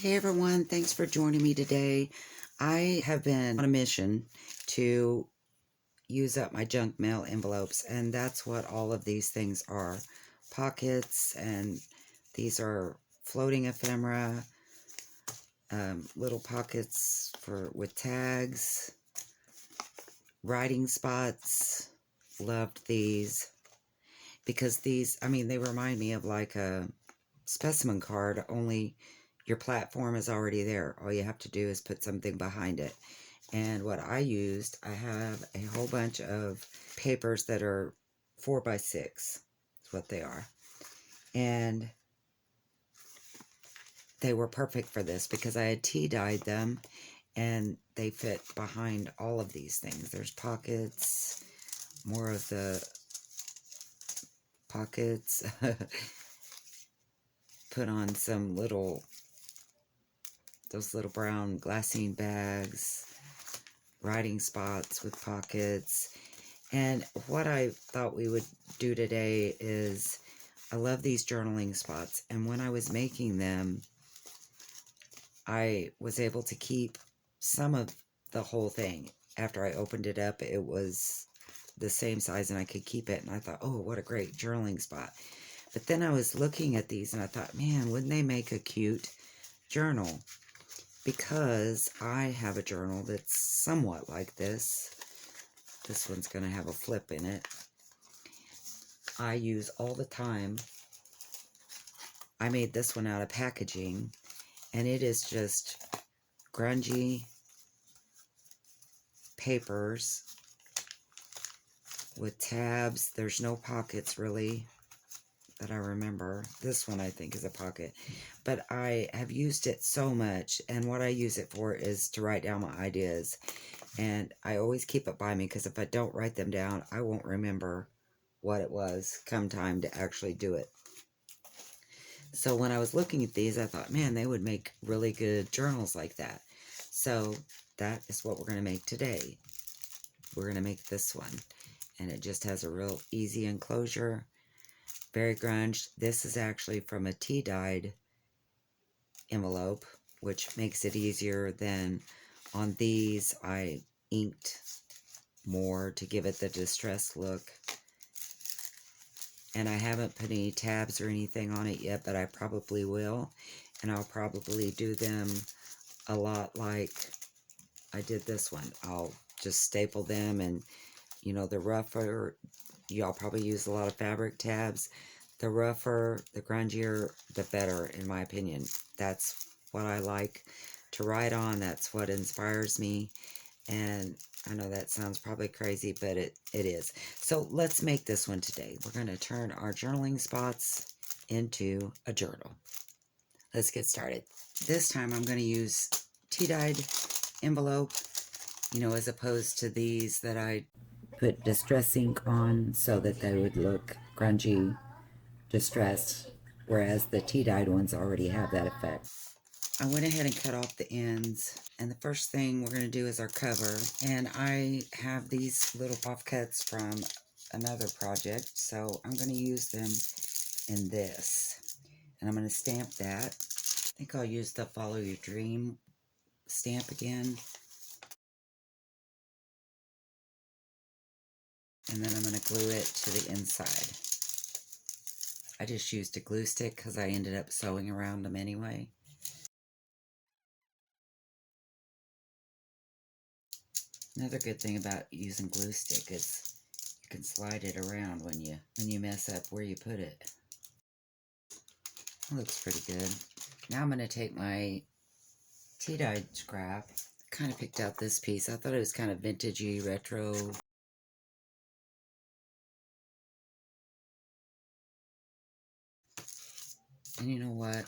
Hey everyone, thanks for joining me today. I have been on a mission to use up my junk mail envelopes, and that's what all of these things are. Pockets, and these are floating ephemera, little pockets with tags, writing spots. Loved these because they remind me of like a specimen card, only your platform is already there. All you have to do is put something behind it. And what I used, I have a whole bunch of papers that are 4x6. That's what they are. And they were perfect for this because I had tea dyed them and they fit behind all of these things. There's pockets, more of the pockets. Put on some those little brown glassine bags, writing spots with pockets. And what I thought we would do today is, I love these journaling spots, and when I was making them, I was able to keep some of the whole thing. After I opened it up, it was the same size and I could keep it, and I thought, oh, what a great journaling spot. But then I was looking at these and I thought, man, wouldn't they make a cute journal? Because I have a journal that's somewhat like this. This one's going to have a flip in it. I use all the time. I made this one out of packaging, and it is just grungy papers with tabs. There's no pockets really that I remember. This one I think is a pocket, but I have used it so much, and what I use it for is to write down my ideas, and I always keep it by me because if I don't write them down, I won't remember what it was come time to actually do it. So when I was looking at these, I thought, man, they would make really good journals like that. So that is what we're going to make today. We're going to make this one, and it just has a real easy enclosure. Very grunge. This is actually from a tea dyed envelope, which makes it easier than on these. I inked more to give it the distressed look. And I haven't put any tabs or anything on it yet, but I probably will. And I'll probably do them a lot like I did this one. I'll just staple them, and the rougher, y'all probably use a lot of fabric tabs. The rougher, the grungier, the better, in my opinion. That's what I like to write on. That's what inspires me. And I know that sounds probably crazy, but it is. So let's make this one today. We're going to turn our journaling spots into a journal. Let's get started. This time I'm going to use tea-dyed envelope, as opposed to these that I put distress ink on so that they would look grungy, distressed, whereas the tea-dyed ones already have that effect. I went ahead and cut off the ends, and the first thing we're going to do is our cover. And I have these little offcuts from another project, so I'm going to use them in this. And I'm going to stamp that. I think I'll use the Follow Your Dream stamp again. And then I'm going to glue it to the inside. I just used a glue stick because I ended up sewing around them anyway. Another good thing about using glue stick is you can slide it around when you mess up where you put it. Looks pretty good. Now I'm going to take my tea-dyed scrap. Kind of picked out this piece. I thought it was kind of vintagey, retro. And you know what?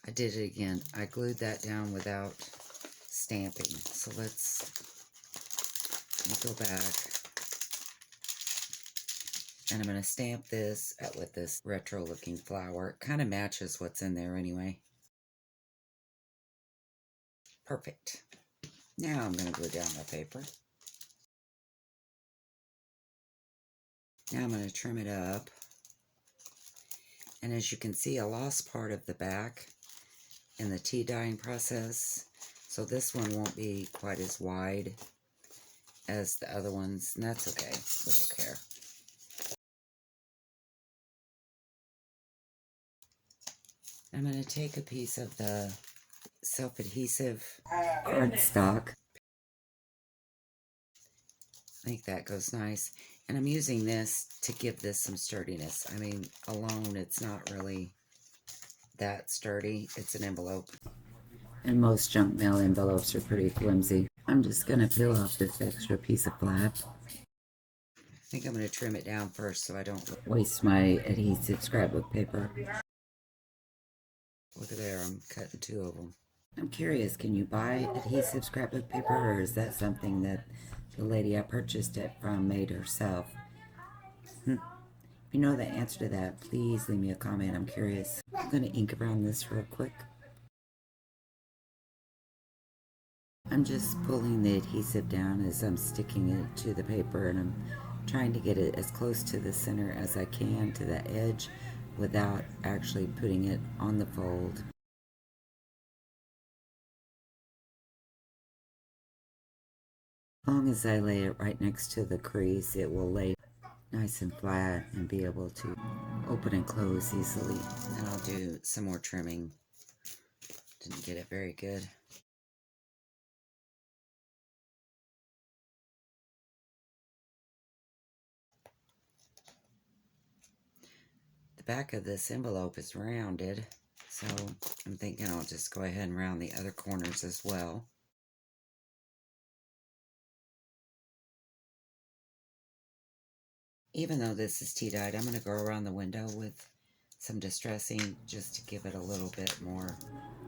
I did it again. I glued that down without stamping. So let me go back. And I'm going to stamp this with this retro looking flower. It kind of matches what's in there anyway. Perfect. Now I'm going to glue down my paper. Now I'm going to trim it up. And as you can see, I lost part of the back. in the tea dyeing process. So this one won't be quite as wide as the other ones, and that's okay. We don't care. I'm going to take a piece of the self-adhesive cardstock. I think that goes nice. And I'm using this to give this some sturdiness. I mean, alone, it's not really that sturdy. It's an envelope. And most junk mail envelopes are pretty flimsy. I'm just going to peel off this extra piece of flap. I think I'm going to trim it down first so I don't waste my adhesive scrapbook paper. Look at there, I'm cutting 2 of them. I'm curious, can you buy adhesive scrapbook paper, or is that something that the lady I purchased it from made herself? If you know the answer to that, please leave me a comment. I'm curious. I'm going to ink around this real quick. I'm just pulling the adhesive down as I'm sticking it to the paper, and I'm trying to get it as close to the center as I can, to the edge, without actually putting it on the fold. As long as I lay it right next to the crease, it will lay nice and flat and be able to open and close easily. And I'll do some more trimming. Didn't get it very good. The back of this envelope is rounded, so I'm thinking I'll just go ahead and round the other corners as well. Even though this is tea dyed, I'm going to go around the window with some distressing just to give it a little bit more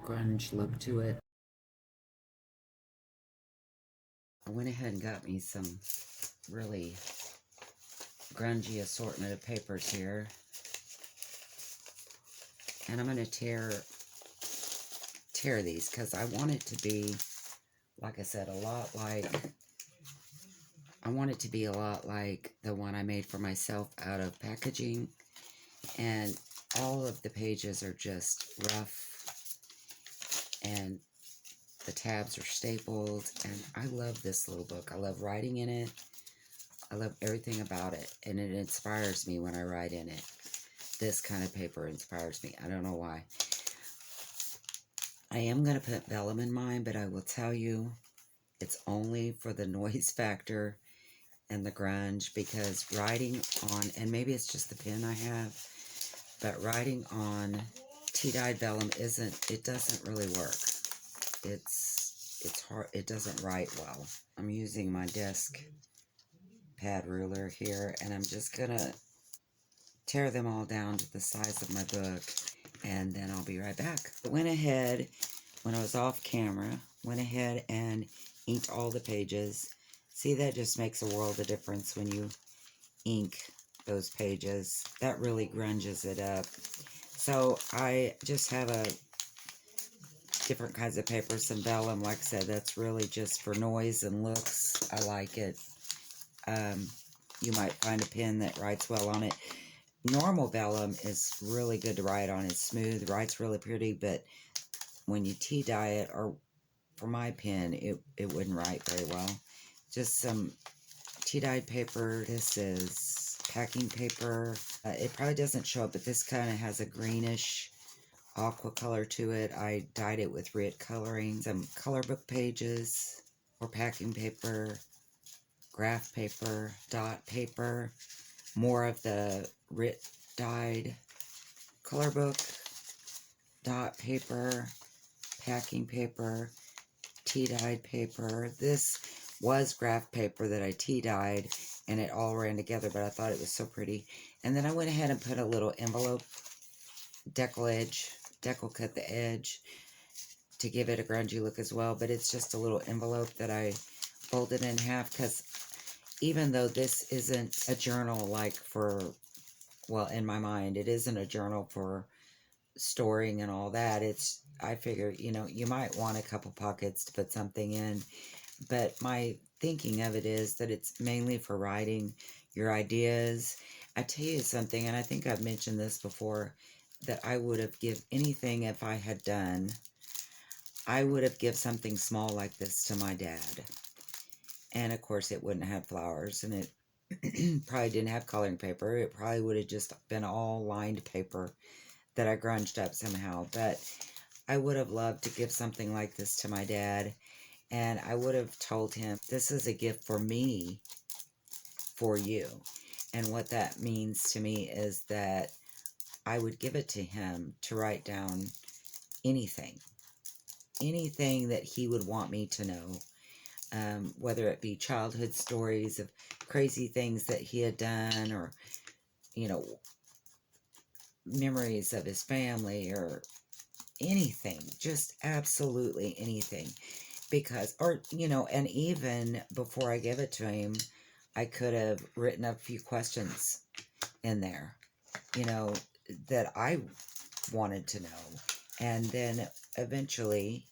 grunge look to it. I went ahead and got me some really grungy assortment of papers here. And I'm going to tear these because I want it to be, like I said, a lot like the one I made for myself out of packaging. And all of the pages are just rough, and the tabs are stapled, and I love this little book. I love writing in it. I love everything about it, and it inspires me when I write in it. This kind of paper inspires me. I don't know why. I am going to put vellum in mine, but I will tell you it's only for the noise factor and the grunge, because writing on, and maybe it's just the pen I have, but writing on tea-dyed vellum doesn't really work. It's hard, it doesn't write well. I'm using my desk pad ruler here, and I'm just gonna tear them all down to the size of my book, and then I'll be right back. I went ahead, when I was off camera, and inked all the pages. See, that just makes a world of difference when you ink those pages. That really grunges it up. So I just have different kinds of paper. Some vellum, like I said, that's really just for noise and looks. I like it. You might find a pen that writes well on it. Normal vellum is really good to write on. It's smooth, writes really pretty, but when you tea dye it, or for my pen, it wouldn't write very well. Just some tea dyed paper. This is packing paper. It probably doesn't show up, but this kind of has a greenish aqua color to it. I dyed it with RIT coloring. Some color book pages, or packing paper, graph paper, dot paper, more of the RIT dyed color book, dot paper, packing paper, tea dyed paper. This was graph paper that I tea dyed, and it all ran together, but I thought it was so pretty. And then I went ahead and put a little envelope decal cut the edge to give it a grungy look as well, but it's just a little envelope that I folded in half, because even though this isn't a journal like for, well, in my mind, it isn't a journal for storing and all that. I figure, you might want a couple pockets to put something in, but my thinking of it is that it's mainly for writing your ideas. I tell you something, and I think I've mentioned this before, that I would have given anything if I had done I would have give something small like this to my dad. And of course it wouldn't have flowers, and it probably didn't have coloring paper. It probably would have just been all lined paper that I grunged up somehow. But I would have loved to give something like this to my dad, and I would have told him, this is a gift for me, for you. And what that means to me is that I would give it to him to write down anything that he would want me to know, whether it be childhood stories of crazy things that he had done, or, you know, memories of his family, or anything, just absolutely anything. Because, or, you know, and even before I give it to him, I could have written a few questions in there, you know, that I wanted to know. And then eventually,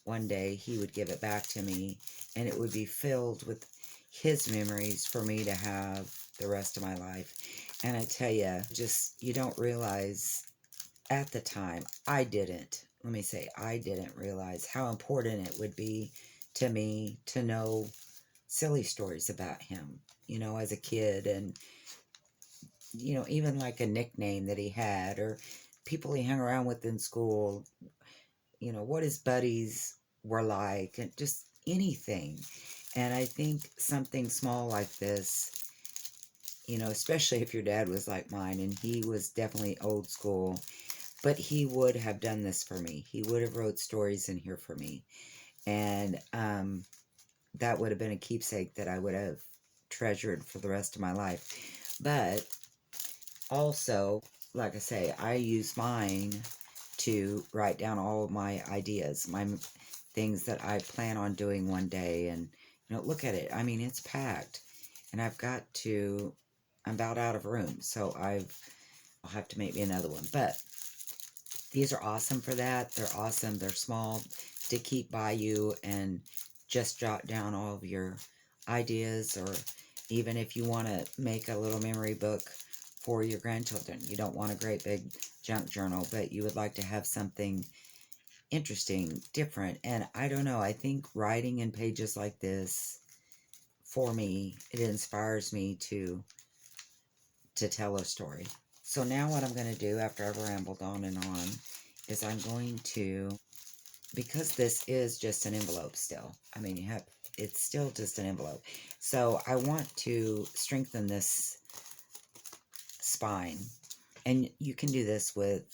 one day, he would give it back to me, and it would be filled with his memories for me to have the rest of my life. And I tell you, just, you don't realize at the time, I didn't realize how important it would be to me to know silly stories about him, you know, as a kid. And, you know, even like a nickname that he had, or people he hung around with in school, you know, what his buddies were like, and just anything. And I think something small like this, you know, especially if your dad was like mine, and he was definitely old school, but he would have done this for me. He would have wrote stories in here for me. And that would have been a keepsake that I would have treasured for the rest of my life. But also, like I say, I use mine to write down all of my ideas, my things that I plan on doing one day. And, you know, look at it. I mean, it's packed. And I'm about out of room. So I'll have to make me another one. But these are awesome for that. They're awesome. They're small to keep by you and just jot down all of your ideas, or even if you want to make a little memory book for your grandchildren. You don't want a great big junk journal, but you would like to have something interesting, different. And I don't know, I think writing in pages like this, for me, it inspires me to tell a story. So now what I'm going to do, after I've rambled on and on, is I'm going to, because this is just an envelope still, I mean, it's still just an envelope. So I want to strengthen this spine. And you can do this with,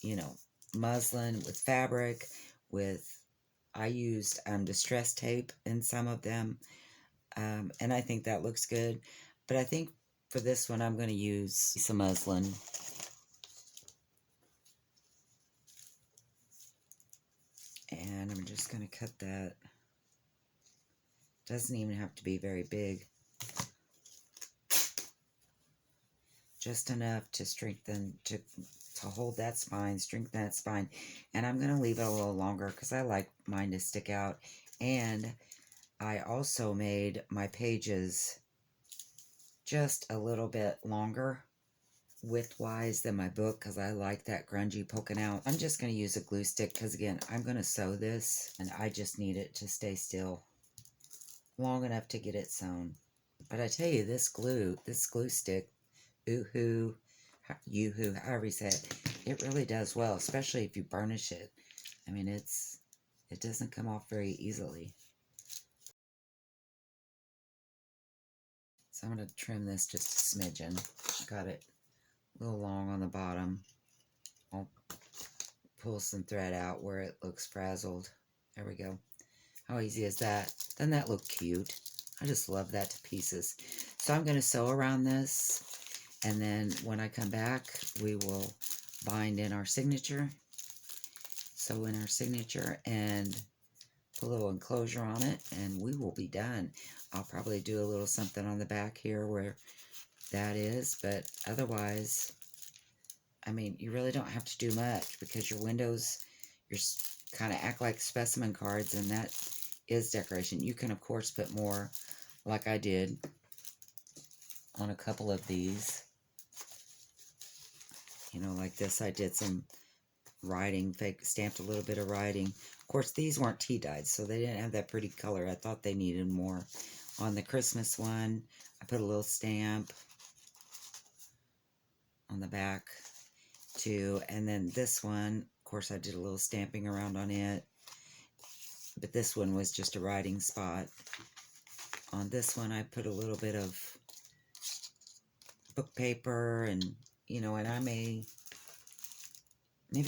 you know, muslin, with fabric, I used distress tape in some of them. And I think that looks good. But I think for this one, I'm going to use some muslin. And I'm just going to cut that. Doesn't even have to be very big. Just enough to strengthen, to hold that spine, strengthen that spine. And I'm going to leave it a little longer because I like mine to stick out. And I also made my pages just a little bit longer width-wise than my book, because I like that grungy poking out. I'm just going to use a glue stick because, again, I'm going to sew this, and I just need it to stay still long enough to get it sewn. But I tell you, this glue stick, ooh-hoo, you-hoo, however you say it, it really does well, especially if you burnish it. I mean, it doesn't come off very easily. So I'm going to trim this just a smidgen. Got it a little long on the bottom. I'll pull some thread out where it looks frazzled. There we go. How easy is that? Doesn't that look cute? I just love that to pieces. So I'm going to sew around this, and then when I come back, we will bind in our signature. Sew in our signature and put a little enclosure on it, and we will be done. I'll probably do a little something on the back here where that is, but otherwise, I mean, you really don't have to do much, because your windows, you're kind of act like specimen cards, and that is decoration. You can, of course, put more, like I did on a couple of these. You know, like this, I did some writing, fake stamped a little bit of writing. Of course, these weren't tea dyed, so they didn't have that pretty color. I thought they needed more. On the Christmas one, I put a little stamp on the back too. And then this one, of course, I did a little stamping around on it. But this one was just a writing spot. On this one, I put a little bit of book paper and, you know, and I maybe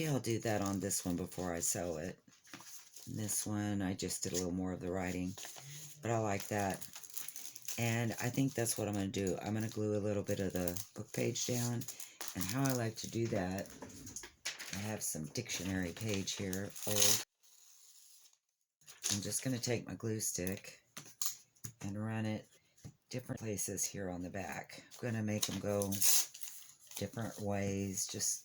I'll do that on this one before I sew it. And this one, I just did a little more of the writing, but I like that. And I think that's what I'm going to do. I'm going to glue a little bit of the book page down. And how I like to do that, I have some dictionary page here, old. I'm just going to take my glue stick and run it different places here on the back. I'm going to make them go different ways, just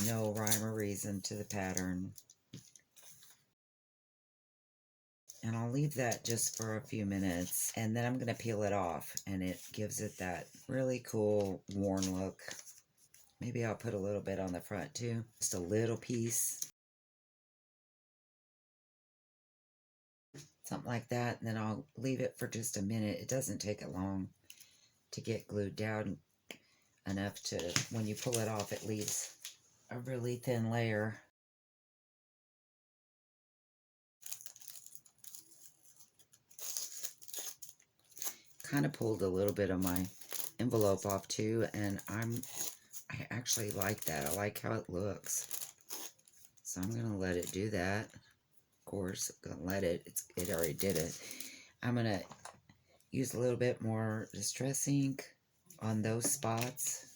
no rhyme or reason to the pattern. And I'll leave that just for a few minutes, and then I'm going to peel it off, and it gives it that really cool worn look. Maybe I'll put a little bit on the front too, just a little piece, something like that, and then I'll leave it for just a minute. It doesn't take it long to get glued down enough to, when you pull it off, it leaves a really thin layer. Kind of pulled a little bit of my envelope off too, and I actually like that. I like how it looks. So I'm going to let it do that. Of course, I'm going to let it. It already did it. I'm going to use a little bit more distress ink on those spots.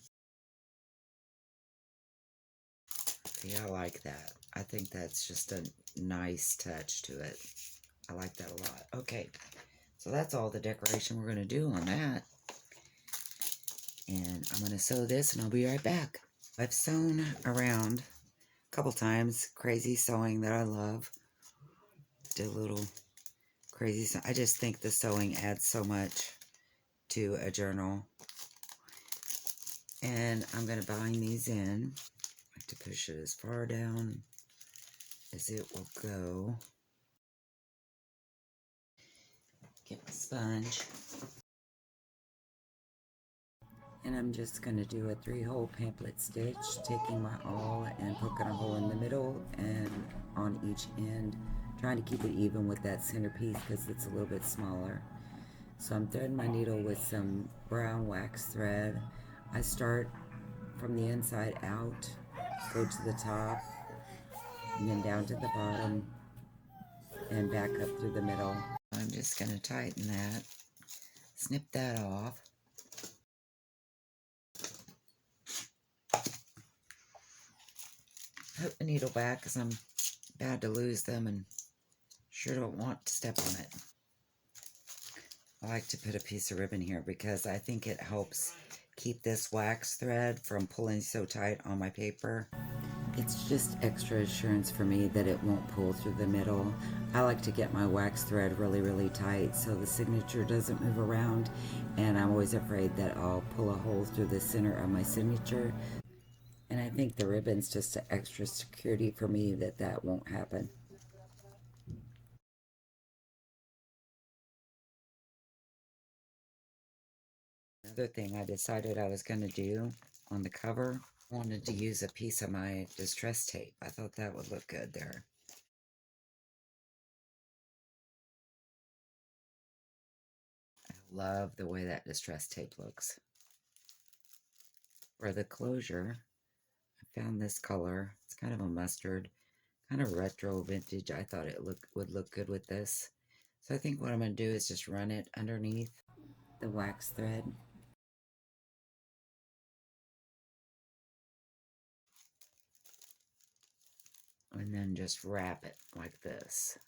See, I like that. I think that's just a nice touch to it. I like that a lot. Okay, so that's all the decoration we're going to do on that. And I'm going to sew this, and I'll be right back. I've sewn around a couple times. Crazy sewing that I love. Did a little crazy sewing. I just think the sewing adds so much to a journal. And I'm going to bind these in. I like to push it as far down as it will go. Get my sponge. And I'm just going to do a 3-hole pamphlet stitch, taking my awl and poking a hole in the middle and on each end, trying to keep it even with that centerpiece because it's a little bit smaller. So I'm threading my needle with some brown wax thread. I start from the inside out, go to the top, and then down to the bottom, and back up through the middle. I'm just going to tighten that, snip that off. Put the needle back because I'm bad to lose them and sure don't want to step on it. I like to put a piece of ribbon here because I think it helps keep this wax thread from pulling so tight on my paper. It's just extra assurance for me that it won't pull through the middle. I like to get my wax thread really, really tight so the signature doesn't move around, and I'm always afraid that I'll pull a hole through the center of my signature. And I think the ribbon's just an extra security for me that that won't happen. Another thing I decided I was going to do on the cover, I wanted to use a piece of my distress tape. I thought that would look good there. I love the way that distress tape looks. For the closure, I found this color. It's kind of a mustard, kind of retro vintage. I thought it would look good with this. So I think what I'm going to do is just run it underneath the wax thread. And then just wrap it like this.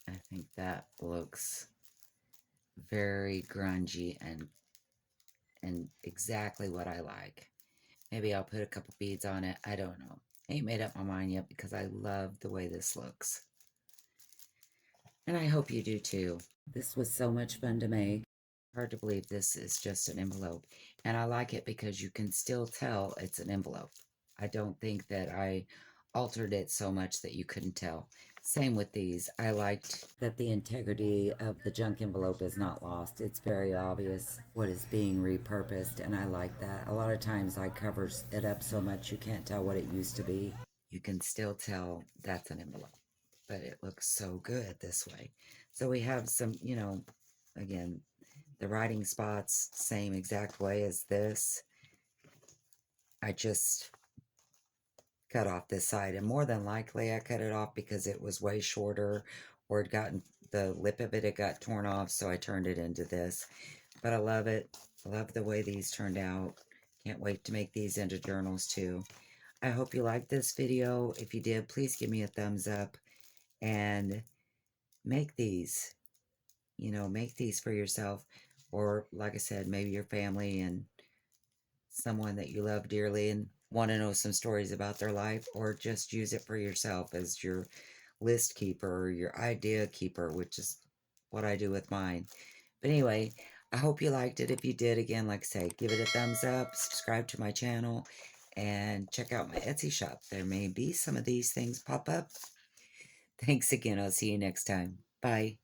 I think that looks very grungy and exactly what I like. Maybe I'll put a couple beads on it. I don't know. I ain't made up my mind yet because I love the way this looks. And I hope you do too. This was so much fun to make. Hard to believe this is just an envelope. And I like it because you can still tell it's an envelope. I don't think that I altered it so much that you couldn't tell. Same with these. I liked that the integrity of the junk envelope is not lost. It's very obvious what is being repurposed, and I like that. A lot of times I cover it up so much you can't tell what it used to be. You can still tell that's an envelope, but it looks so good this way. So we have some, again, the writing spots, same exact way as this. I just cut off this side, and more than likely I cut it off because it was way shorter, or it gotten the lip of it got torn off, so I turned it into this. But I love it. I love the way these turned out. Can't wait to make these into journals too. I hope you liked this video. If you did, please give me a thumbs up and make these. Make these for yourself, or like I said, maybe your family and someone that you love dearly and want to know some stories about their life, or just use it for yourself as your list keeper or your idea keeper, which is what I do with mine. But anyway, I hope you liked it. If you did, again, like I say, give it a thumbs up, subscribe to my channel, and check out my Etsy shop. There may be some of these things pop up. Thanks again. I'll see you next time. Bye.